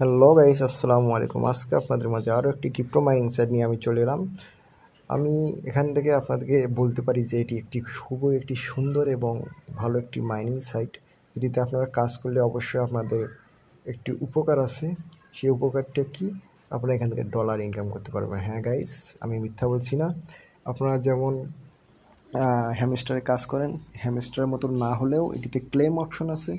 Hello guys, আসসালামু আলাইকুম। আজকে আপনাদের মাঝে আরও একটি ক্রিপ্টো মাইনিং সাইট নিয়ে আমি চলে এলাম। আমি এখান থেকে আপনাদেরকে বলতে পারি যে এটি খুবই একটি সুন্দর এবং ভালো একটি মাইনিং সাইট, যেটিতে আপনারা কাজ করলে অবশ্যই আপনাদের একটি উপকার আছে। সেই উপকারটা কি? আপনারা এখান থেকে ডলার ইনকাম করতে পারবেন। হ্যাঁ গাইস, আমি মিথ্যা বলছি না। আপনারা যেমন হ্যামস্টারে কাজ করেন, হ্যামস্টারের মতো না হলেও এটিতে ক্লেম অপশন আছে।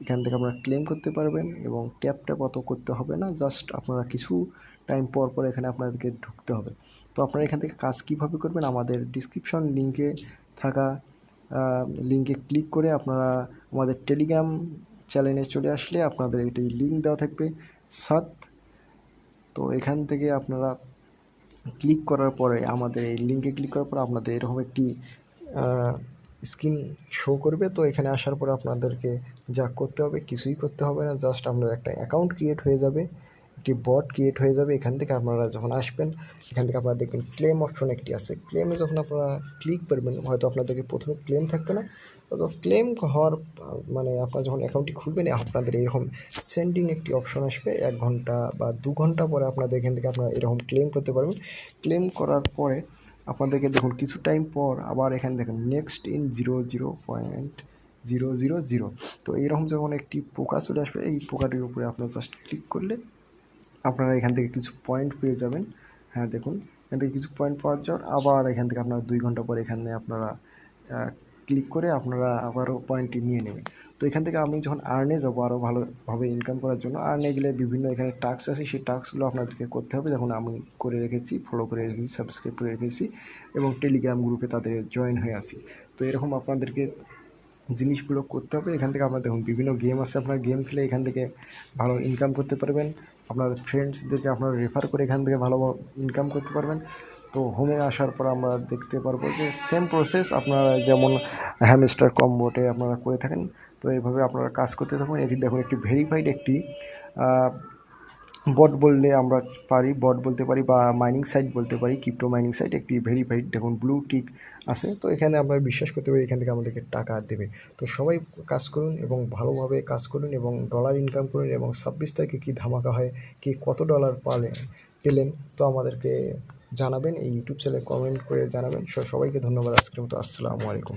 এখান থেকে আপনারা ক্লেম করতে পারবেন এবং ট্যাপ অত করতে হবে না, জাস্ট আপনারা কিছু টাইম পর পর এখানে আপনাদেরকে ঢুকতে হবে। তো আপনারা এখান থেকে কাজ কীভাবে করবেন, আমাদের ডিসক্রিপশন লিঙ্কে থাকা লিঙ্কে ক্লিক করে আপনারা আমাদের টেলিগ্রাম চ্যানেলে চলে আসলে আপনাদের এটি লিঙ্ক দেওয়া থাকবে সাথ। তো এখান থেকে আপনারা ক্লিক করার পরে আমাদের এই লিঙ্কে ক্লিক করার পর আপনাদের এরকম একটি স্ক্রিন শো করবে। তো এখানে আসার পর আপনাদেরকে যা করতে হবে, কিছুই করতে হবে না, জাস্ট আপনার একটা অ্যাকাউন্ট ক্রিয়েট হয়ে যাবে, একটি বট ক্রিয়েট হয়ে যাবে। এখান থেকে আপনারা যখন আসবেন, এখান থেকে আপনারা দেখবেন ক্লেম অপশন একটি আছে। ক্লেমে যখন আপনারা ক্লিক করবেন, হয়তো আপনাদেরকে প্রথমে ক্লেম থাকবে না, তো ক্লেম হওয়ার মানে আপনারা যখন অ্যাকাউন্টটি খুলবেন, আপনাদের এরকম সেন্ডিং একটি অপশন আসবে। 1 ঘন্টা বা 2 ঘন্টা পরে আপনাদের এখান থেকে আপনারা এরকম ক্লেম করতে পারবেন। ক্লেম করার পরে আপনাদেরকে দেখুন কিছু টাইম পর আবার এখানে দেখুন নেক্সট ইন 0.000। তো এইরকম যখন একটি পোকা চলে আসবে, এই পোকাটির উপরে আপনারা জাস্ট ক্লিক করলে আপনারা এখান থেকে কিছু পয়েন্ট পেয়ে যাবেন। হ্যাঁ দেখুন, এখান থেকে কিছু পয়েন্ট পাওয়ার পর আবার এখান থেকে আপনারা 2 ঘন্টা পরে এখানে আপনারা ক্লিক করে আপনারা আবারও পয়েন্টটি নিয়ে নেবেন। তো এখান থেকে আমি যখন আর্নে যাবো আরও ভালোভাবে ইনকাম করার জন্য, আর্নে গেলে বিভিন্ন এখানে টাস্ক আছে, সেই টাস্কগুলো আপনাদেরকে করতে হবে। যখন আমি করে রেখেছি, ফলো করে রেখেছি, সাবস্ক্রাইব করে রেখেছি এবং টেলিগ্রাম গ্রুপে তাদের জয়েন হয়ে আসি। তো এরকম আপনাদেরকে জিনিসগুলো করতে হবে। এখান থেকে আপনার দেখুন বিভিন্ন গেম আছে, আপনার গেম খেলে এখান থেকে ভালো ইনকাম করতে পারবেন। আপনার ফ্রেন্ডসদেরকে আপনারা রেফার করে এখান থেকে ভালো ইনকাম করতে পারবেন। তো হোমে আসার পর আমরা দেখতে পারবো যে সেম প্রসেস আপনারা যেমন হ্যামস্টার কম্বোটে আপনারা করে থাকেন। তো এইভাবে আপনারা কাজ করতে থাকুন। এটি দেখুন একটি ভেরিফাইড একটি বট বললে আমরা পারি, বট বলতে পারি বা মাইনিং সাইট বলতে পারি, ক্রিপ্টো মাইনিং সাইট একটি ভেরিফাইড। দেখুন ব্লু টিক আছে, তো এখানে আমরা বিশ্বাস করতে পারি এখান থেকে আমাদেরকে টাকা দেবে। তো সবাই কাজ করুন এবং ভালোভাবে কাজ করুন এবং ডলার ইনকাম করুন। এবং 26 তারিখে কী ধামাকা হয়, কি কত ডলার পেলেন, তো আমাদেরকে জানাবেন, এই ইউটিউব চ্যানেলে কমেন্ট করে জানাবেন। সবাইকে ধন্যবাদ। আজকের মতো আসসালামু আলাইকুম।